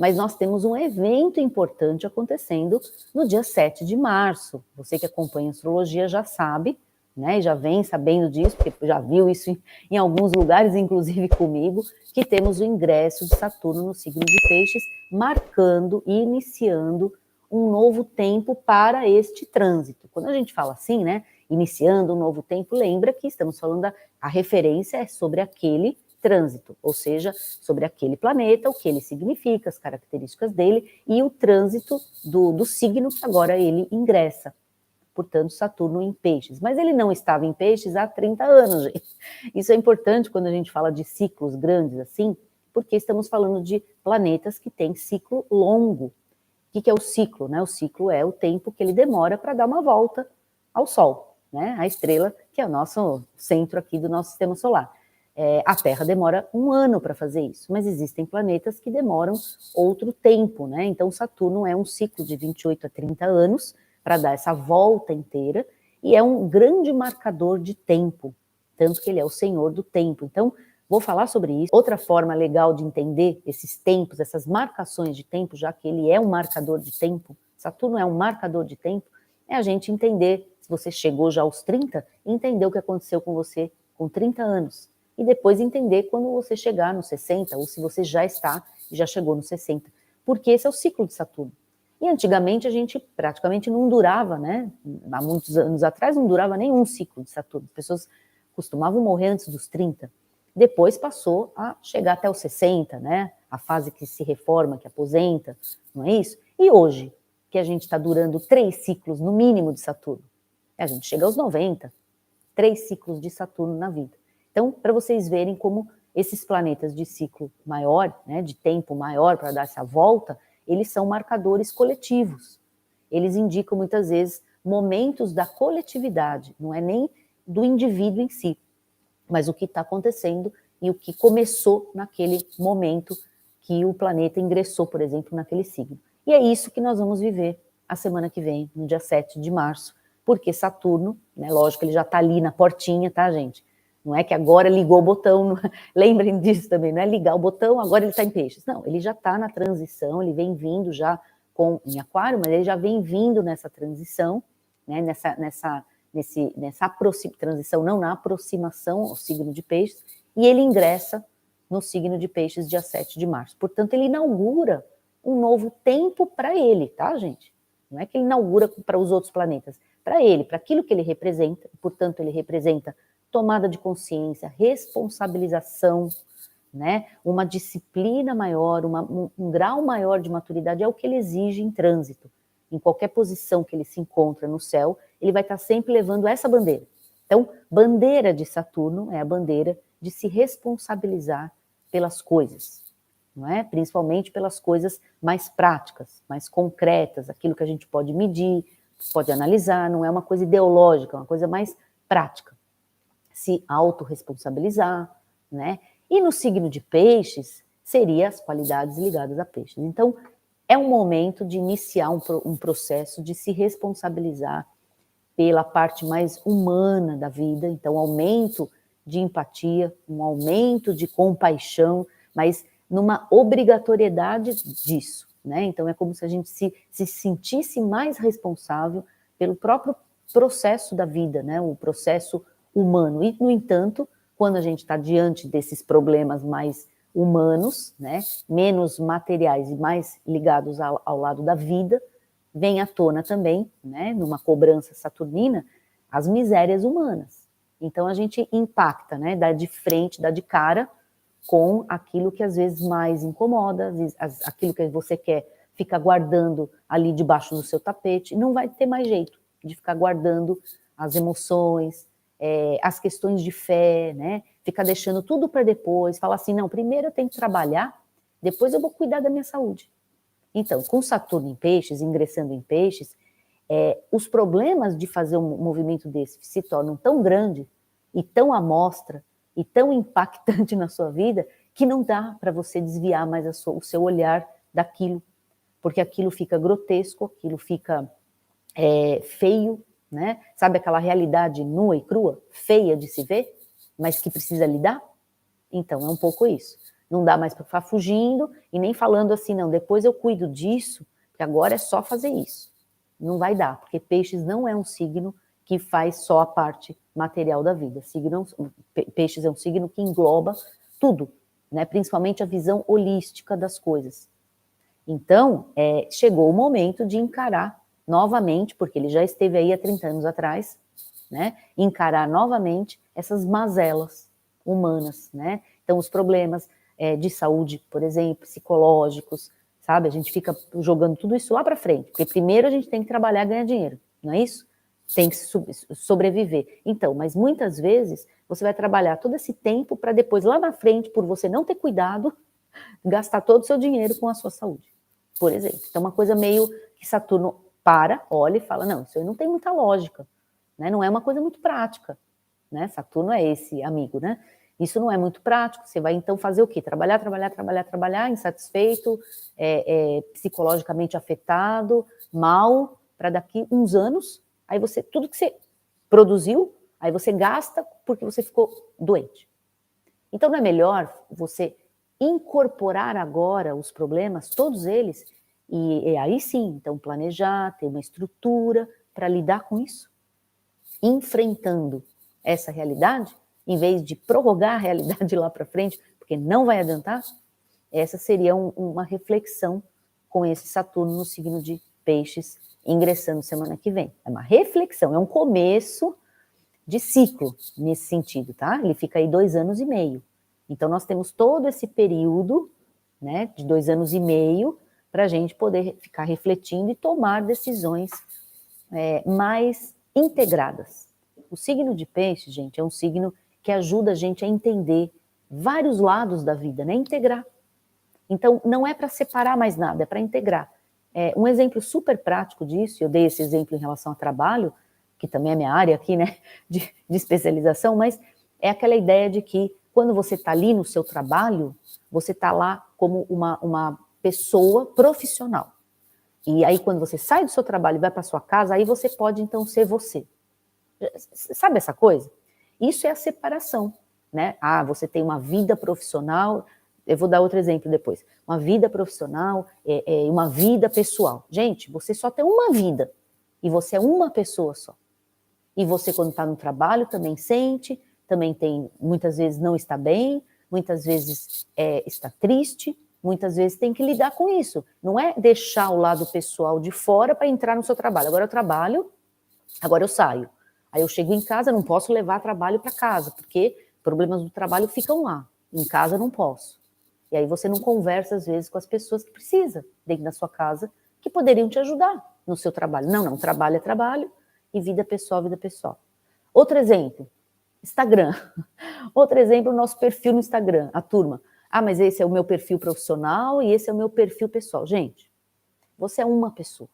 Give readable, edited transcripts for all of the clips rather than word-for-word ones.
mas nós temos um evento importante acontecendo no dia 7 de março. Você que acompanha a astrologia já sabe, né, já vem sabendo disso, porque já viu isso em alguns lugares, inclusive comigo, que temos o ingresso de Saturno no signo de Peixes, marcando e iniciando um novo tempo para este trânsito. Quando a gente fala assim, né, iniciando um novo tempo, lembra que estamos falando a referência é sobre aquele trânsito, ou seja, sobre aquele planeta, o que ele significa, as características dele e o trânsito do signo que agora ele ingressa. Portanto, Saturno em Peixes. Mas ele não estava em Peixes há 30 anos, gente. Isso é importante quando a gente fala de ciclos grandes assim, porque estamos falando de planetas que têm ciclo longo. O que é o ciclo? Né? O ciclo é o tempo que ele demora para dar uma volta ao Sol, né? A estrela, que é o nosso centro aqui do nosso sistema solar. A Terra demora 1 ano para fazer isso, mas existem planetas que demoram outro tempo, né? Então, Saturno é um ciclo de 28 a 30 anos para dar essa volta inteira e é um grande marcador de tempo, tanto que ele é o senhor do tempo. Então, vou falar sobre isso. Outra forma legal de entender esses tempos, essas marcações de tempo, já que ele é um marcador de tempo, Saturno é um marcador de tempo, é a gente entender, se você chegou já aos 30, entender o que aconteceu com você com 30 anos. E depois entender quando você chegar nos 60, ou se você já está e já chegou nos 60. Porque esse é o ciclo de Saturno. E antigamente a gente praticamente não durava, né? Há muitos anos atrás não durava nenhum ciclo de Saturno. As pessoas costumavam morrer antes dos 30. Depois passou a chegar até os 60, né? A fase que se reforma, que aposenta, não é isso? E hoje, que a gente está durando 3 ciclos no mínimo de Saturno, a gente chega aos 90, 3 ciclos de Saturno na vida. Então, para vocês verem como esses planetas de ciclo maior, né, de tempo maior para dar essa volta, eles são marcadores coletivos. Eles indicam muitas vezes momentos da coletividade, não é nem do indivíduo em si, mas o que está acontecendo e o que começou naquele momento que o planeta ingressou, por exemplo, naquele signo. E é isso que nós vamos viver a semana que vem, no dia 7 de março, porque Saturno, né, lógico, ele já está ali na portinha, tá, gente? Não é que agora ligou o botão, lembrem disso também, não é ligar o botão, agora ele está em Peixes. Não, ele já está na transição, ele vem vindo já em Aquário, mas ele já vem vindo nessa transição, né, nessa transição, não, na aproximação ao signo de Peixes, e ele ingressa no signo de Peixes dia 7 de março. Portanto, ele inaugura um novo tempo para ele, tá, gente? Não é que ele inaugura para os outros planetas, para ele, para aquilo que ele representa, portanto, ele representa tomada de consciência, responsabilização, né? Uma disciplina maior, um grau maior de maturidade é o que ele exige em trânsito. Em qualquer posição que ele se encontra no céu, ele vai estar sempre levando essa bandeira. Então, bandeira de Saturno é a bandeira de se responsabilizar pelas coisas, não é? Principalmente pelas coisas mais práticas, mais concretas, aquilo que a gente pode medir, pode analisar, não é uma coisa ideológica, é uma coisa mais prática. Se autorresponsabilizar, né? E no signo de Peixes, seria as qualidades ligadas a Peixes. Então, é um momento de iniciar um processo de se responsabilizar pela parte mais humana da vida, então aumento de empatia, um aumento de compaixão, mas numa obrigatoriedade disso, né? Então é como se a gente se sentisse mais responsável pelo próprio processo da vida, né? O processo humano. E, no entanto, quando a gente está diante desses problemas mais humanos, né, menos materiais e mais ligados ao lado da vida, vem à tona também, né, numa cobrança saturnina, as misérias humanas. Então a gente impacta, né, dá de frente, dá de cara com aquilo que às vezes mais incomoda, às vezes, aquilo que você quer ficar guardando ali debaixo do seu tapete, não vai ter mais jeito de ficar guardando as emoções, as questões de fé, né? Ficar deixando tudo para depois, falar assim, não, primeiro eu tenho que trabalhar, depois eu vou cuidar da minha saúde. Então, com Saturno em Peixes, ingressando em Peixes, os problemas de fazer um movimento desse se tornam tão grandes e tão à mostra e tão impactante na sua vida que não dá para você desviar mais o seu olhar daquilo, porque aquilo fica grotesco, aquilo fica feio, né? Sabe aquela realidade nua e crua, feia de se ver, mas que precisa lidar? Então, é um pouco isso. Não dá mais para ficar fugindo e nem falando assim, não, depois eu cuido disso, porque agora é só fazer isso. Não vai dar, porque peixes não é um signo que faz só a parte material da vida. Peixes é um signo que engloba tudo, né? Principalmente a visão holística das coisas. Então, chegou o momento de encarar novamente, porque ele já esteve aí há 30 anos atrás, né? Encarar novamente essas mazelas humanas, né? Então, os problemas de saúde, por exemplo, psicológicos, sabe? A gente fica jogando tudo isso lá para frente, porque primeiro a gente tem que trabalhar e ganhar dinheiro, não é isso? Tem que sobreviver. Então, mas muitas vezes você vai trabalhar todo esse tempo para depois, lá na frente, por você não ter cuidado, gastar todo o seu dinheiro com a sua saúde, por exemplo. Então, uma coisa meio que Saturno olha e fala, não, isso aí não tem muita lógica, né? Não é uma coisa muito prática, né? Saturno é esse amigo, né? Isso não é muito prático, você vai então fazer o quê? Trabalhar, insatisfeito, psicologicamente afetado, mal, para daqui uns anos, aí você, tudo que você produziu, aí você gasta porque você ficou doente. Então não é melhor você incorporar agora os problemas, todos eles, e aí sim, então planejar, ter uma estrutura para lidar com isso, enfrentando essa realidade, em vez de prorrogar a realidade lá para frente, porque não vai adiantar. Essa seria uma reflexão com esse Saturno no signo de Peixes, ingressando semana que vem. É uma reflexão, é um começo de ciclo nesse sentido, tá? Ele fica aí 2 anos e meio. Então, nós temos todo esse período, né, de 2 anos e meio, para a gente poder ficar refletindo e tomar decisões mais integradas. O signo de Peixes, gente, é um signo que ajuda a gente a entender vários lados da vida, né? Integrar. Então, não é para separar mais nada, é para integrar. Um exemplo super prático disso, eu dei esse exemplo em relação ao trabalho, que também é minha área aqui, né, de especialização, mas é aquela ideia de que quando você está ali no seu trabalho, você está lá como uma pessoa profissional. E aí, quando você sai do seu trabalho e vai para sua casa, aí você pode, então, ser você. Sabe essa coisa? Isso é a separação, né? Ah, você tem uma vida profissional, eu vou dar outro exemplo depois. Uma vida profissional e uma vida pessoal. Gente, você só tem uma vida e você é uma pessoa só. E você, quando está no trabalho, também sente, também tem, muitas vezes não está bem, muitas vezes está triste, muitas vezes tem que lidar com isso. Não é deixar o lado pessoal de fora para entrar no seu trabalho. Agora eu trabalho, agora eu saio. Aí eu chego em casa, não posso levar trabalho para casa, porque problemas do trabalho ficam lá. Em casa eu não posso. E aí você não conversa, às vezes, com as pessoas que precisa dentro da sua casa, que poderiam te ajudar no seu trabalho. Não, trabalho é trabalho e vida pessoal, vida pessoal. Outro exemplo, Instagram. Outro exemplo, o nosso perfil no Instagram, a turma. Ah, mas esse é o meu perfil profissional e esse é o meu perfil pessoal. Gente, você é uma pessoa,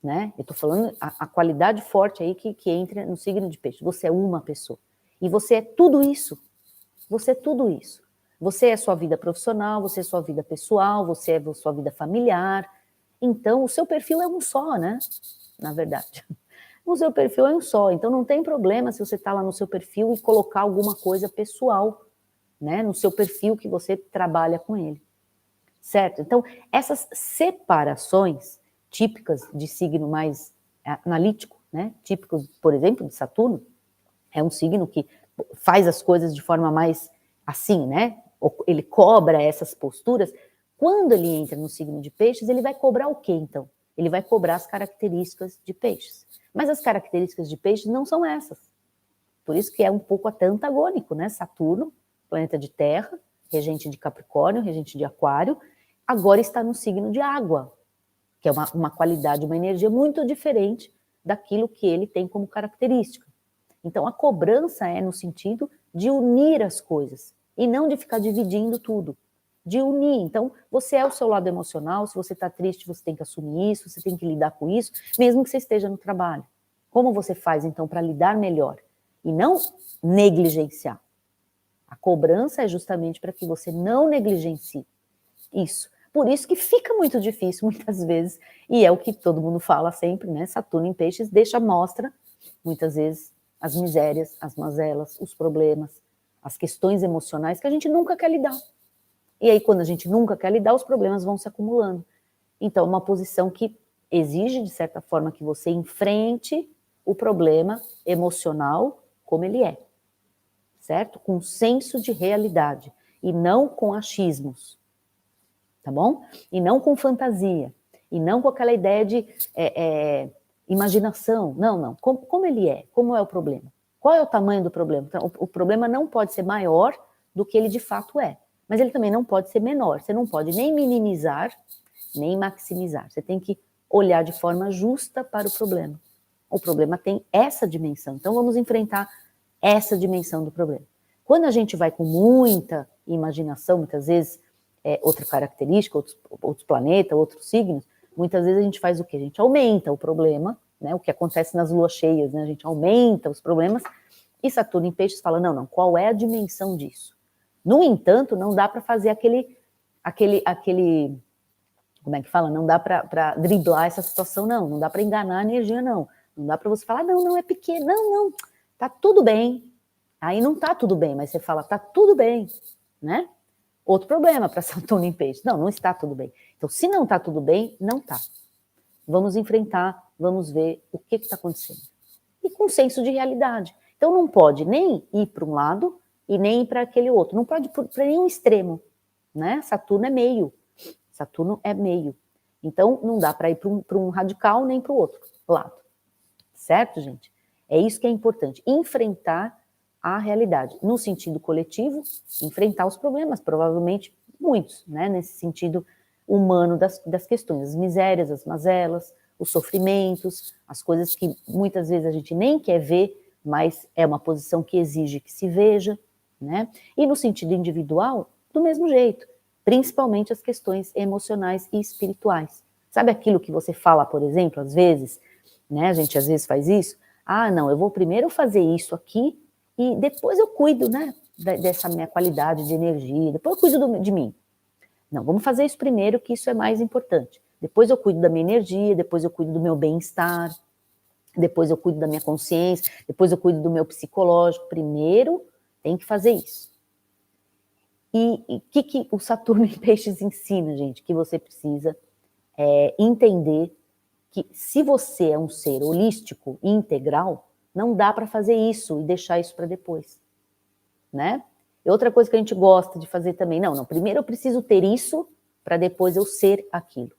né? Eu tô falando a qualidade forte aí que entra no signo de Peixe. Você é uma pessoa. E você é tudo isso. Você é tudo isso. Você é sua vida profissional, você é sua vida pessoal, você é sua vida familiar. Então, o seu perfil é um só, né? Na verdade. O seu perfil é um só. Então, não tem problema se você está lá no seu perfil e colocar alguma coisa pessoal, né? No seu perfil que você trabalha com ele. Certo? Então, essas separações típicas de signo mais analítico, né? Típicos, por exemplo, de Saturno, é um signo que faz as coisas de forma mais assim, né? Ele cobra essas posturas. Quando ele entra no signo de Peixes, ele vai cobrar o quê, então? Ele vai cobrar as características de Peixes. Mas as características de Peixes não são essas. Por isso que é um pouco até antagônico, né? Saturno, planeta de terra, regente de Capricórnio, regente de Aquário, agora está no signo de água, que é uma qualidade, uma energia muito diferente daquilo que ele tem como característica. Então, a cobrança é no sentido de unir as coisas e não de ficar dividindo tudo, de unir. Então, você é o seu lado emocional, se você está triste, você tem que assumir isso, você tem que lidar com isso, mesmo que você esteja no trabalho. Como você faz, então, para lidar melhor? E não negligenciar. A cobrança é justamente para que você não negligencie isso. Por isso que fica muito difícil, muitas vezes, e é o que todo mundo fala sempre, né? Saturno em Peixes deixa mostra, muitas vezes, as misérias, as mazelas, os problemas, as questões emocionais que a gente nunca quer lidar. E aí, quando a gente nunca quer lidar, os problemas vão se acumulando. Então, uma posição que exige, de certa forma, que você enfrente o problema emocional como ele é, certo? Com senso de realidade, e não com achismos, tá bom? E não com fantasia, e não com aquela ideia de imaginação. Não, não. Como ele é? Como é o problema? Qual é o tamanho do problema? Então, o problema não pode ser maior do que ele de fato é, mas ele também não pode ser menor. Você não pode nem minimizar, nem maximizar. Você tem que olhar de forma justa para o problema. O problema tem essa dimensão, então vamos enfrentar essa dimensão do problema. Quando a gente vai com muita imaginação, muitas vezes, outra característica, outros planetas, outros signos, muitas vezes a gente faz o quê? A gente aumenta o problema, né? O que acontece nas luas cheias, né? A gente aumenta os problemas, e Saturno em Peixes fala, não, qual é a dimensão disso? No entanto, não dá para fazer aquele, como é que fala? Não dá para driblar essa situação, não dá para enganar a energia, não dá para você falar, não, é pequeno, não, tá tudo bem. Aí não tá tudo bem, mas você fala, tá tudo bem, né? Outro problema para Saturno em Peixes, não está tudo bem. Então, se não tá tudo bem, não tá. Vamos enfrentar, vamos ver o que está acontecendo. E com senso de realidade. Então, não pode nem ir para um lado e nem ir para aquele outro. Não pode ir para nenhum extremo, né? Saturno é meio. Saturno é meio. Então, não dá para ir para um radical nem para o outro lado. Certo, gente? É isso que é importante. Enfrentar a realidade. No sentido coletivo, enfrentar os problemas, provavelmente muitos, né? Nesse sentido humano das questões, as misérias, as mazelas, os sofrimentos, as coisas que muitas vezes a gente nem quer ver, mas é uma posição que exige que se veja, né? E no sentido individual, do mesmo jeito, principalmente as questões emocionais e espirituais. Sabe aquilo que você fala, por exemplo, às vezes, né? A gente às vezes faz isso. Ah, não, eu vou primeiro fazer isso aqui e depois eu cuido, né? Dessa minha qualidade de energia, depois eu cuido de mim. Não, vamos fazer isso primeiro, que isso é mais importante. Depois eu cuido da minha energia, depois eu cuido do meu bem-estar, depois eu cuido da minha consciência, depois eu cuido do meu psicológico. Primeiro tem que fazer isso. E o que o Saturno em Peixes ensina, gente? Que você precisa entender que se você é um ser holístico e integral, não dá para fazer isso e deixar isso para depois, né? E outra coisa que a gente gosta de fazer também, não, primeiro eu preciso ter isso para depois eu ser aquilo.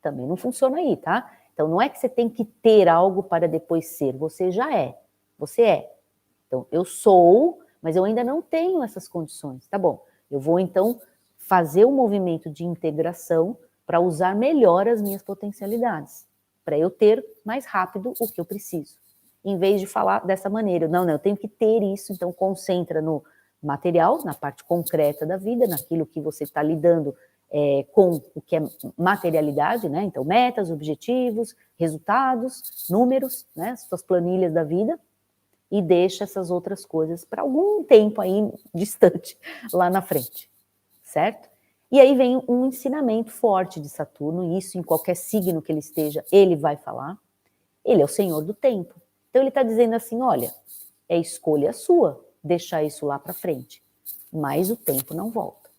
Também não funciona aí, tá? Então não é que você tem que ter algo para depois ser, você já é, você é. Então eu sou, mas eu ainda não tenho essas condições, tá bom? Eu vou então fazer um movimento de integração para usar melhor as minhas potencialidades, para eu ter mais rápido o que eu preciso. Em vez de falar dessa maneira, não, eu tenho que ter isso, então concentra no material, na parte concreta da vida, naquilo que você está lidando com o que é materialidade, né? Então, metas, objetivos, resultados, números, né? Suas planilhas da vida, e deixa essas outras coisas para algum tempo aí distante, lá na frente, certo? E aí vem um ensinamento forte de Saturno, e isso em qualquer signo que ele esteja, ele vai falar. Ele é o senhor do tempo. Então ele está dizendo assim, olha, é escolha sua deixar isso lá para frente, mas o tempo não volta.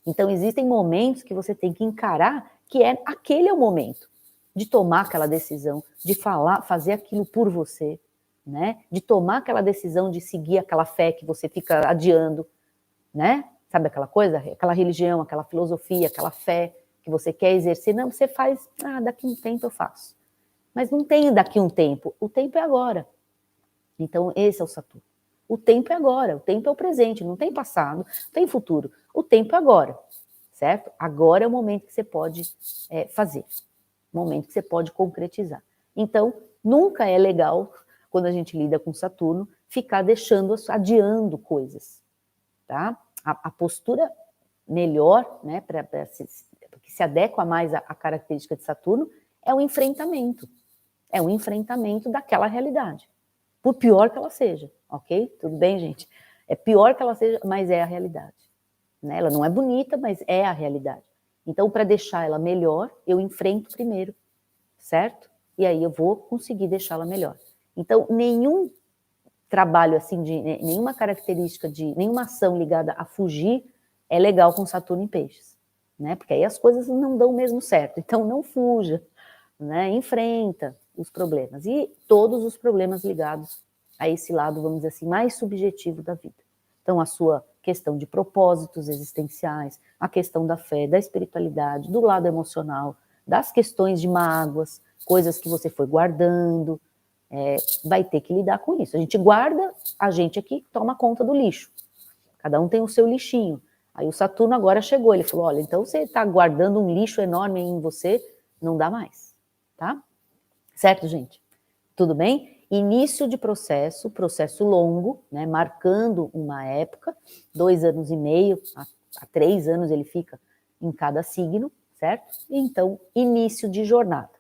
Então existem momentos que você tem que encarar que aquele é o momento de tomar aquela decisão, de fazer aquilo por você, né? De tomar aquela decisão de seguir aquela fé que você fica adiando, né? Sabe aquela coisa? Aquela religião, aquela filosofia, aquela fé que você quer exercer. Não, você faz, daqui um tempo eu faço. Mas não tem daqui um tempo, o tempo é agora. Então esse é o Saturno. O tempo é agora, o tempo é o presente, não tem passado, não tem futuro. O tempo é agora, certo? Agora é o momento que você pode fazer, o momento que você pode concretizar. Então, nunca é legal, quando a gente lida com Saturno, ficar adiando coisas, tá? A postura melhor, né, que se adequa mais à característica de Saturno, é o enfrentamento. É o enfrentamento daquela realidade, por pior que ela seja, ok? Tudo bem, gente? É pior que ela seja, mas é a realidade. Né? Ela não é bonita, mas é a realidade. Então, para deixar ela melhor, eu enfrento primeiro, certo? E aí eu vou conseguir deixá-la melhor. Então, nenhum trabalho assim, nenhuma característica, nenhuma ação ligada a fugir é legal com Saturno em Peixes, né? Porque aí as coisas não dão mesmo certo. Então não fuja, né? Enfrenta os problemas e todos os problemas ligados a esse lado, vamos dizer assim, mais subjetivo da vida. Então a sua questão de propósitos existenciais, a questão da fé, da espiritualidade, do lado emocional, das questões de mágoas, coisas que você foi guardando, vai ter que lidar com isso. A gente guarda, a gente aqui toma conta do lixo. Cada um tem o seu lixinho. Aí o Saturno agora chegou, ele falou, olha, então você está guardando um lixo enorme em você, não dá mais, tá? Certo, gente? Tudo bem? Início de processo, processo longo, né, marcando uma época, 2 anos e meio, a 3 anos ele fica em cada signo, certo? Então, início de jornada.